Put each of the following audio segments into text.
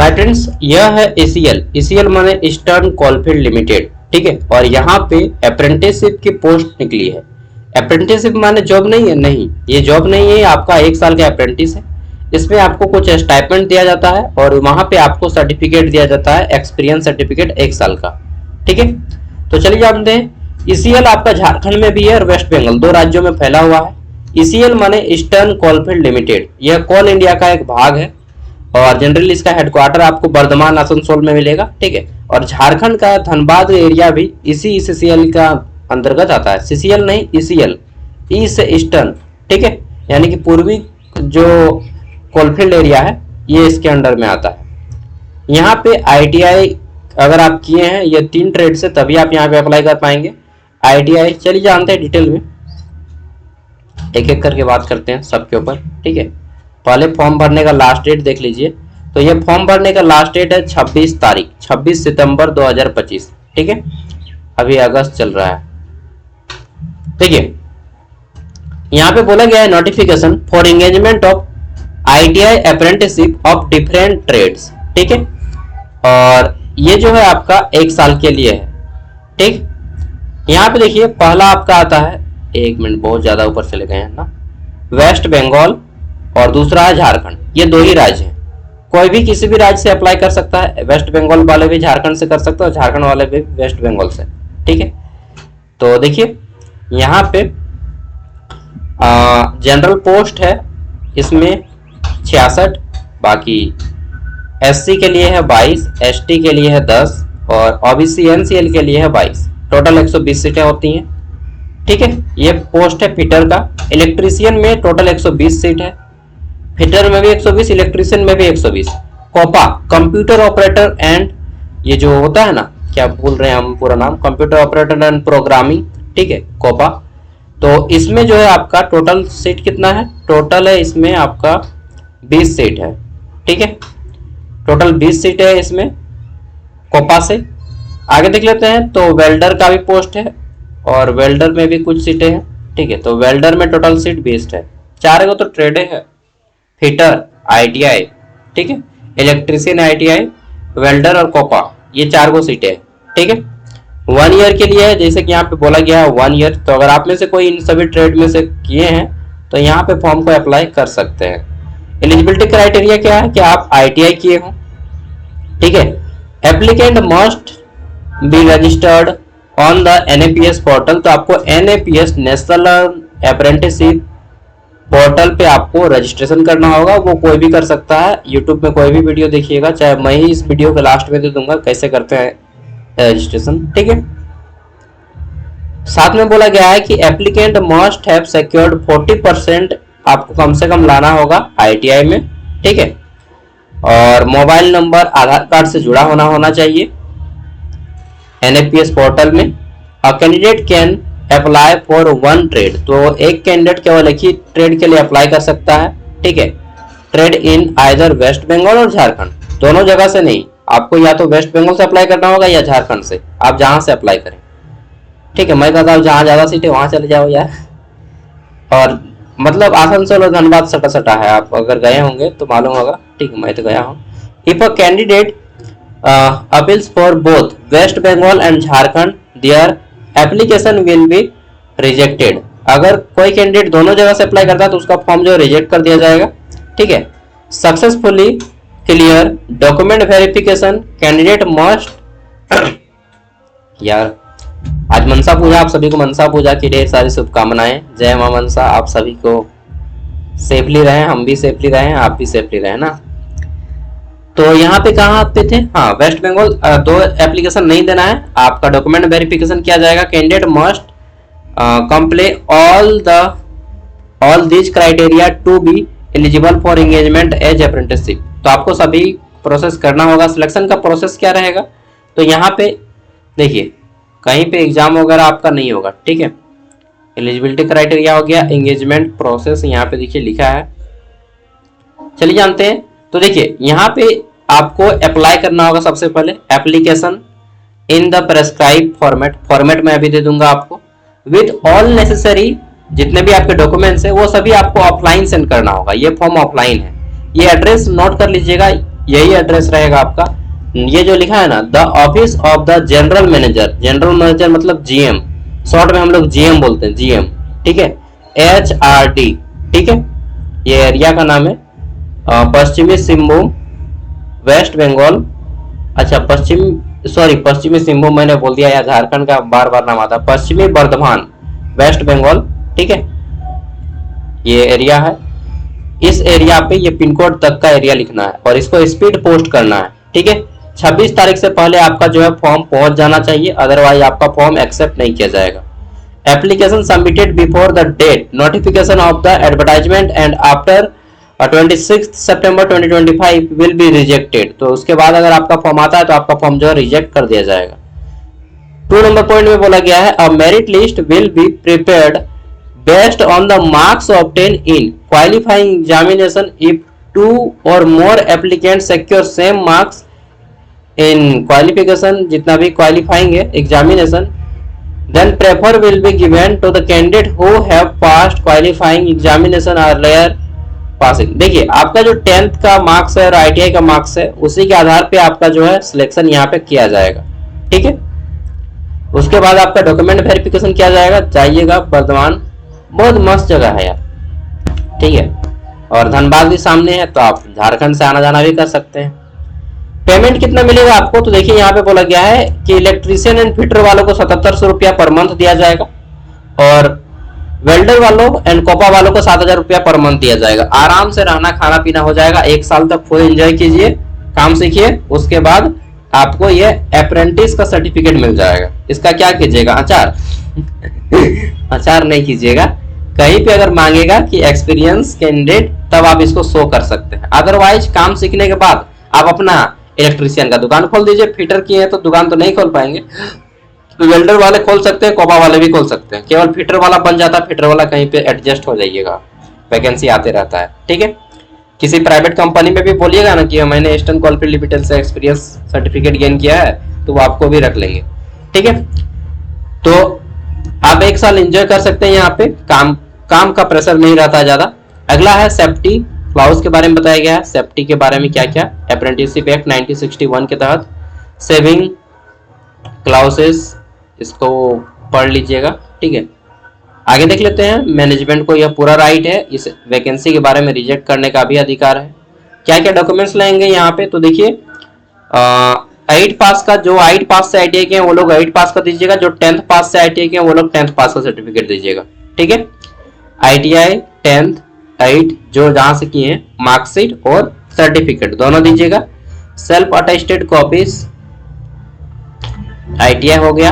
तो फ्रेंड्स यह है ACL। ACL माने ईस्टर्न कोलफील्ड लिमिटेड, ठीक है। और यहाँ पे अप्रेंटिसशिप की पोस्ट निकली है। अप्रेंटिसशिप माने जॉब नहीं है, नहीं ये जॉब नहीं है, आपका 1 साल का अप्रेंटिस है। इसमें आपको कुछ स्टाइपेंड दिया जाता है और वहां पे आपको सर्टिफिकेट दिया जाता है, एक्सपीरियंस सर्टिफिकेट 1 साल का, ठीक है। तो चलिए जानते हैं। ECL आपका झारखंड में भी है और वेस्ट बंगाल, 2 राज्यों में फैला हुआ है। ECL माने ईस्टर्न कोलफील्ड लिमिटेड, यह कोल इंडिया का एक भाग है और जनरली इसका हेडक्वार्टर आपको बर्धमान आसनसोल में मिलेगा, ठीक है। और झारखंड का धनबाद एरिया भी इसी ECL का अंतर्गत आता है। CCL नहीं, ECL, ई से ईस्टर्न, ठीक है, यानी कि पूर्वी जो कोलफील्ड एरिया है ये इसके अंडर में आता है। यहाँ पे ITI अगर आप किए हैं ये 3 ट्रेड से, तभी आप यहाँ पे अप्लाई कर पाएंगे ITI। चलिए जानते हैं डिटेल में, एक एक करके बात करते हैं सबके ऊपर, ठीक है। पहले फॉर्म भरने का लास्ट डेट देख लीजिए। तो ये फॉर्म भरने का लास्ट डेट है 26 तारीख, 26 सितंबर 2025, ठीक है। अभी अगस्त चल रहा है, देखिए यहाँ पे बोला गया है notification for engagement of ITI apprenticeship of different trades, ठीक है। और ये जो है आपका 1 साल के लिए है, ठीक। यहाँ पे देखिए पहला आपका आता है, 1 मिनट बहुत ज्यादा ऊपर चले गए हैं ना, वेस्ट बंगाल और दूसरा है झारखंड। ये 2 ही राज्य हैं, कोई भी किसी भी राज्य से अप्लाई कर सकता है। वेस्ट बंगाल वाले भी झारखंड से कर सकते हैं और झारखंड वाले भी वेस्ट बंगाल से, ठीक है। तो देखिए यहाँ पे जनरल पोस्ट है इसमें 66, बाकी SC के लिए है 22, ST के लिए है 10 और OBC NCL के लिए है 22। टोटल 120 सीटें होती हैं, ठीक है। ये पोस्ट है फिटर का। इलेक्ट्रीशियन में टोटल 120 सीट है, फिटर में भी 120, इलेक्ट्रीशियन में भी 120। कोपा कंप्यूटर ऑपरेटर एंड, ये जो होता है ना, क्या बोल रहे हैं हम पूरा नाम, कंप्यूटर ऑपरेटर एंड प्रोग्रामिंग, ठीक है, कोपा। तो इसमें जो है आपका टोटल सीट कितना है, टोटल है इसमें आपका 20 सीट है, ठीक है। टोटल 20 सीट है इसमें कोपा से। आगे देख लेते हैं। तो वेल्डर का भी पोस्ट है और वेल्डर में भी कुछ सीटें हैं, ठीक है। तो वेल्डर में टोटल सीट 20 है। 4 को तो ट्रेडे है, फिटर ITI, ठीक है, इलेक्ट्रीशियन ITI, वेल्डर और कोपा, ये 4 को सीटें, ठीक है। 1 ईयर के लिए है, जैसे कि यहाँ पे बोला गया है 1 ईयर। तो अगर आप में से कोई इन सभी ट्रेड में से किए हैं तो यहाँ पे फॉर्म को अप्लाई कर सकते हैं। एलिजिबिलिटी क्राइटेरिया क्या है कि आप ITI किए हो, ठीक है। Applicant must be registered on the NAPS portal. तो आपको NAPS नेशनल अप्रेंटिसशिप पोर्टल पे आपको रजिस्ट्रेशन करना होगा। वो कोई भी कर सकता है, यूट्यूब में कोई भी वीडियो देखिएगा, चाहे मैं ही इस वीडियो के लास्ट में दे दूंगा कैसे करते हैं रजिस्ट्रेशन, ठीक है। साथ में बोला गया है कि एप्लीकेंट मस्ट हैव सिक्योर्ड 40%, आपको कम से कम लाना होगा ITI में, ठीक है। और मोबाइल नंबर आधार कार्ड से जुड़ा होना चाहिए NAPS पोर्टल में। A candidate can apply for 1 trade. तो एक कैंडिडेट केवल एक ही ट्रेड के लिए अप्लाई कर सकता है, ठीक है। Trade in either West Bengal और झारखंड, दोनों जगह से नहीं, आपको या तो वेस्ट बंगाल से अप्लाई करना होगा या झारखंड से, आप जहां से अप्लाई करें, ठीक है। मैं कहता हूँ जहां ज्यादा सीटें वहां चले जाओ यार। और मतलब आसनसोल और धनबाद सटा सटा है, आप अगर गए होंगे तो मालूम होगा, ठीक है, मैं तो गया हूँ। If a candidate appeals for both West Bengal and Jharkhand, their application will be rejected. अगर कोई कैंडिडेट दोनों जगह से अप्लाई करता है तो उसका फॉर्म जो रिजेक्ट कर दिया जाएगा, ठीक है। Successfully clear document verification, candidate must यार आज मनसा पूजा, आप सभी को मनसा पूजा की ढेर सारी शुभकामनाएं। जय मां मनसा, आप सभी को सेफली रहें, हम भी सेफली रहें, आप भी सेफली रहें ना। तो यहाँ पे कहाँ पे थे, हाँ वेस्ट बंगाल। 2 एप्लीकेशन नहीं देना है, आपका डॉक्यूमेंट वेरिफिकेशन किया जाएगा। Candidate must comply all this criteria to be eligible for engagement as apprenticeship. तो आपको सभी प्रोसेस करना होगा। सिलेक्शन का प्रोसेस क्या रहेगा, तो यहाँ पे देखिए कहीं पे एग्जाम वगैरह आपका नहीं होगा, ठीक है। एलिजिबिलिटी क्राइटेरिया हो गया, एंगेजमेंट प्रोसेस यहाँ पे देखिए लिखा है। चलिए जानते हैं। तो देखिए यहाँ पे आपको अप्लाई करना होगा सबसे पहले application in the prescribe format मैं अभी दे दूंगा आपको, विद ऑल नेसेसरी, जितने भी आपके डॉक्यूमेंट्स है वो सभी आपको ऑफलाइन सेंड करना होगा। ये फॉर्म ऑफलाइन है। ये एड्रेस नोट कर लीजिएगा, यही एड्रेस रहेगा आपका। ये जो लिखा है ना, the office of the general manager, general manager मतलब जीएम, शॉर्ट में हम लोग जीएम बोलते हैं, जीएम, ठीक है, HRD, ठीक है, ये एरिया का नाम है। पश्चिमी सिंहभूम, वेस्ट बंगाल, अच्छा पश्चिमी सिंहभूम मैंने बोल दिया, या झारखंड का बार बार नाम आता है, पश्चिमी बर्धमान, वेस्ट बंगाल, ठीक है, ये एरिया है। इस एरिया पे ये पिन कोड तक का एरिया लिखना है और इसको स्पीड पोस्ट करना है, ठीक है। 26 तारीख से पहले आपका जो है फॉर्म पहुंच जाना चाहिए, अदरवाइज आपका फॉर्म एक्सेप्ट नहीं किया जाएगा। Application submitted before the date notification of the advertisement and after 26 September 2025 will be rejected. तो उसके बाद अगर आपका फॉर्म आता है तो आपका फॉर्म जो है रिजेक्ट कर दिया जाएगा। 2 नंबर पॉइंट में बोला गया है, अ merit list will be prepared based on the marks obtained in qualifying examination if 2 or more applicants secure same marks in qualification, जितना भी qualifying है examination, then prefer will be given to the candidate who have passed qualifying examination earlier passing। देखिए आपका जो 10th का marks है और ITI का मार्क्स है, उसी के आधार पे आपका जो है सिलेक्शन यहाँ पे किया जाएगा, ठीक है। उसके बाद आपका डॉक्यूमेंट वेरिफिकेशन किया जाएगा, जाइएगा वर्धमान, बहुत मस्त जगह है यार, ठीक है, और धनबाद भी सामने है, तो आप झारखंड से आना जाना भी कर सकते हैं। पेमेंट कितना मिलेगा आपको, तो देखिए यहाँ पे बोला गया है कि इलेक्ट्रीशियन एंड फिटर वालों को 7700 रुपया पर मंथ दिया जाएगा और वेल्डर वालों एंड कोपा वालों को 7000 रुपया पर मंथ दिया जाएगा। आराम से रहना खाना पीना हो जाएगा, 1 साल तक फुल एंजॉय कीजिए, काम सीखिए, उसके बाद आपको ये अप्रेंटिस का सर्टिफिकेट मिल जाएगा। इसका क्या कीजिएगा, अचार अचार नहीं कीजिएगा, कहीं पे अगर मांगेगा कि एक्सपीरियंस कैंडिडेट, तब आप इसको शो कर सकते हैं। अदरवाइज काम सीखने के बाद आप अपना इलेक्ट्रीशियन का दुकान खोल दीजिए, फिटर की है तो दुकान तो नहीं खोल पाएंगे, तो वेल्डर वाले खोल सकते हैं, कोपा वाले भी खोल सकते हैं, केवल फिटर वाला बन जाता है, फिटर वाला कहीं पे एडजस्ट हो जाइएगा, वैकेंसी आते रहता है, ठीक है। किसी प्राइवेट कंपनी में भी बोलिएगा ना कि मैंने ईस्टर्न कोलफील्ड लिमिटेड से एक्सपीरियंस सर्टिफिकेट गेन किया है, तो वो आपको भी रख लेंगे, ठीक है। तो आप 1 साल एंजॉय कर सकते हैं, यहाँ पे काम का प्रेशर नहीं रहता ज्यादा। अगला है सेफ्टी क्लाउज के बारे में बताया गया है। सेफ्टी के बारे में क्या क्या, अप्रेंटिसशिप एक्ट 1961 के तहत सेविंग क्लाउसेस, इसको पढ़ लीजिएगा, ठीक है। आगे देख लेते हैं, मैनेजमेंट को यह पूरा राइट है इस वैकेंसी के बारे में रिजेक्ट करने का भी अधिकार है। क्या क्या डॉक्यूमेंट्स लाएंगे यहाँ पे, तो देखिए 8 पास का, जो 8 पास से ITI के हैं वो लोग 8 पास का दीजिएगा, जो 10th पास से ITI के हैं वो लोग 10th पास का सर्टिफिकेट दीजिएगा, ठीक है। ITI 10th 8 जो जहां से किए हैं, मार्कशीट और सर्टिफिकेट दोनों दीजिएगा। सेल्फ अटेस्टेड कॉपीज ITI हो गया,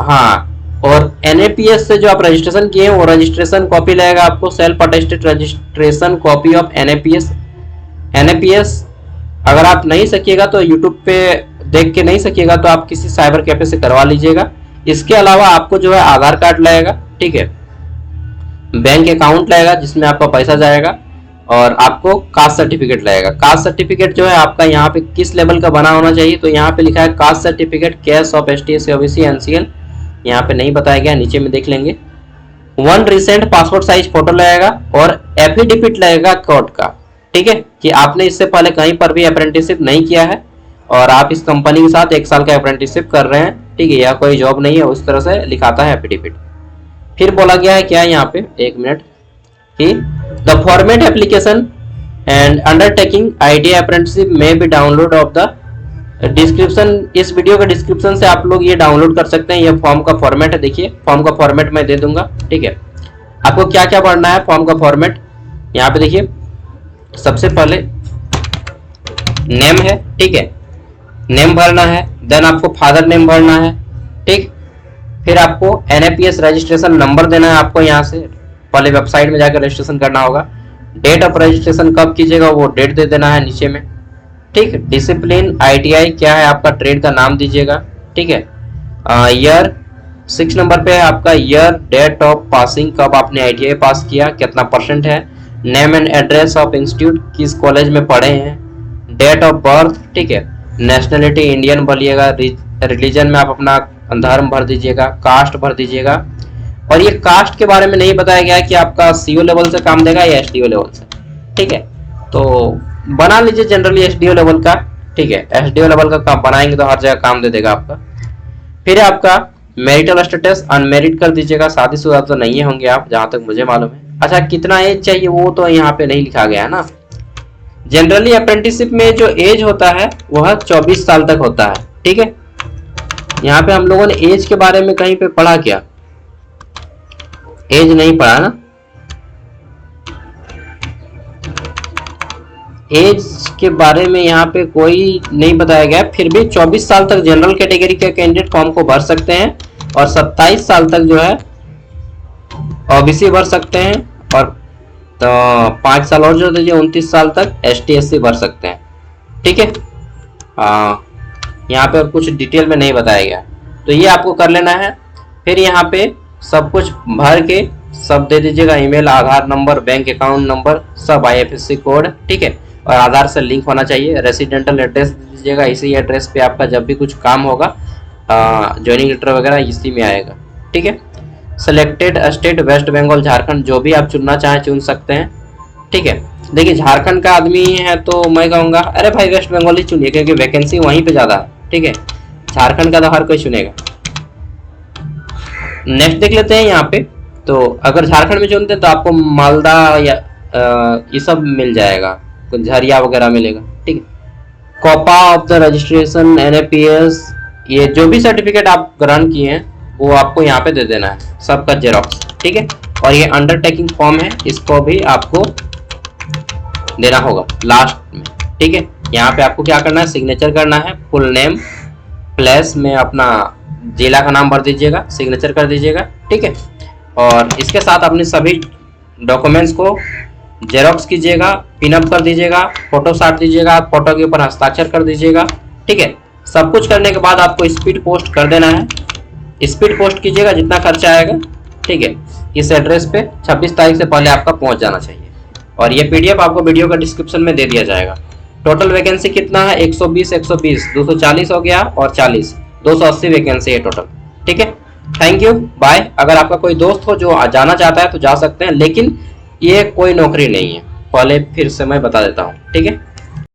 हाँ, और NAPS से जो आप रजिस्ट्रेशन किए हैं वो रजिस्ट्रेशन कॉपी लगेगा आपको, self attested registration copy of NAPS अगर आप नहीं सकिएगा तो यूट्यूब पे देख के नहीं सकिएगा तो आप किसी साइबर कैफे से करवा लीजिएगा। इसके अलावा आपको जो है आधार कार्ड लगेगा, ठीक है, बैंक अकाउंट लगेगा जिसमें आपका पैसा जाएगा, और आपको कास्ट सर्टिफिकेट लगेगा। कास्ट सर्टिफिकेट जो है आपका यहाँ पे किस लेवल का बना होना चाहिए, तो यहाँ पे लिखा है caste certificate cash of ST SC OBC NCL, यहाँ पे नहीं बताया गया, नीचे में देख लेंगे। 1 रिसेंट पासपोर्ट साइज फोटो लगेगा और एफिडेविट लगेगा कोर्ट का, ठीक है, कि आपने इससे पहले कहीं पर भी अप्रेंटिसशिप नहीं किया है और आप इस कंपनी के साथ 1 साल का अप्रेंटिसशिप कर रहे हैं, ठीक है, यह कोई जॉब नहीं है, उस तरह से लिखाता है एफिडेविट। फिर बोला गया है क्या यहाँ पे, 1 मिनट, कि the format application and undertaking ITI apprenticeship में be download of the description, इस वीडियो के डिस्क्रिप्शन से आप लोग ये डाउनलोड कर सकते हैं। ये फॉर्म का फॉर्मेट है, देखिए फॉर्म का फॉर्मेट मैं दे दूंगा, ठीक है। आपको क्या क्या भरना है फॉर्म का फॉर्मेट, यहाँ पे देखिए, सबसे पहले नेम है, ठीक है, नेम भरना है, देन आपको फादर नेम भरना है, ठीक, फिर आपको NAPS रजिस्ट्रेशन नंबर देना है, आपको यहाँ से पहले वेबसाइट में जाकर रजिस्ट्रेशन करना होगा। डेट ऑफ रजिस्ट्रेशन कब कीजिएगा वो डेट दे देना है नीचे में, ठीक। डिसिप्लिन ITI क्या है आपका, ट्रेड का नाम दीजिएगा, ठीक है। ईयर 6 नंबर पे आपका ईयर, डेट ऑफ पासिंग, कब आपने ITI पास किया, कितना % है, name and address of institute, किस कॉलेज में पढ़े हैं, डेट ऑफ बर्थ, ठीक है, नेशनलिटी इंडियन भरिएगा, रिलीजन में आप अपना धर्म भर दीजिएगा, कास्ट भर दीजिएगा। और ये कास्ट के बारे में नहीं बताया गया कि आपका CO लेवल से काम देगा या STO लेवल से, ठीक है। तो बना लीजिए जनरली एसडीओ लेवल का, ठीक है। एसडीओ लेवल का काम बनाएंगे तो हर जगह काम दे देगा आपका। फिर आपका मैरिटल स्टेटस अनमेरिड कर दीजिएगा, शादीशुदा तो नहीं होंगे आप, जहां तक मुझे मालूम है। अच्छा, कितना एज चाहिए वो तो यहाँ पे नहीं लिखा गया है ना। जनरली अप्रेंटिसशिप में जो एज होता है वह 24 साल तक होता है, ठीक है। यहाँ पे हम लोगों ने एज के बारे में कहीं पे पढ़ा क्या? एज नहीं पढ़ा ना। एज के बारे में यहाँ पे कोई नहीं बताया गया। फिर भी 24 साल तक जनरल कैटेगरी के कैंडिडेट फॉर्म को भर सकते हैं और 27 साल तक जो है ओबीसी भर सकते हैं, और तो 5 साल और जो दीजिए 29 साल तक एसटी एससी भर सकते हैं, ठीक है। यहाँ पे और कुछ डिटेल में नहीं बताया गया, तो ये आपको कर लेना है। फिर यहाँ पे सब कुछ भर के सब दे दीजिएगा, ईमेल, आधार नंबर, बैंक अकाउंट नंबर, सब आईएफएससी कोड, ठीक है। और आधार से लिंक होना चाहिए। रेसिडेंटल एड्रेस दीजिएगा, इसी एड्रेस पे आपका जब भी कुछ काम होगा ज्वाइनिंग लेटर वगैरह इसी में आएगा, ठीक है। सिलेक्टेड स्टेट वेस्ट बंगाल, झारखंड, जो भी आप चुनना चाहें चुन सकते हैं, ठीक है। देखिए झारखंड का आदमी है तो मैं कहूँगा अरे भाई वेस्ट बंगाल ही चुनिए, क्योंकि वैकेंसी वहीं पे ज़्यादा है, ठीक है। झारखंड का तो हर कोई चुनेगा। नेक्स्ट देख लेते हैं यहाँ पे। तो अगर झारखंड में चुनते हैं तो आपको मालदा या ये सब मिल जाएगा, कुछ झरिया वगैरह मिलेगा, ठीक है। कॉपा ऑफ द रजिस्ट्रेशन, एनएपीएस, ये जो भी सर्टिफिकेट आप ग्रहण किए हैं वो आपको यहाँ पे दे देना है, सबका जेरॉक्स, ठीक है। और ये अंडरटेकिंग फॉर्म है, इसको भी आपको देना होगा लास्ट में, ठीक है। यहाँ पे आपको क्या करना है, सिग्नेचर करना है, फुल नेम प्लस में अपना जिला का नाम भर दीजिएगा, सिग्नेचर कर दीजिएगा, ठीक है। और इसके साथ अपने सभी डॉक्यूमेंट्स को जेरॉक्स कीजिएगा, पिनअप कर दीजिएगा, फोटो साट दीजिएगा, फोटो के ऊपर हस्ताक्षर कर दीजिएगा, ठीक है। सब कुछ करने के बाद आपको स्पीड पोस्ट कर देना है। स्पीड पोस्ट कीजिएगा, जितना खर्चा आएगा, ठीक है। इस एड्रेस पे 26 तारीख से पहले आपका पहुंच जाना चाहिए। और ये पीडीएफ आपको वीडियो का डिस्क्रिप्शन में दे दिया जाएगा। टोटल वैकेंसी कितना है, 120, 120, 240 हो गया और 40, 280 वैकेंसी है टोटल, ठीक है। Thank you, bye. अगर आपका कोई दोस्त हो जो जाना चाहता है तो जा सकते हैं, लेकिन ये कोई नौकरी नहीं है, पहले फिर से मैं बता देता हूँ, ठीक है।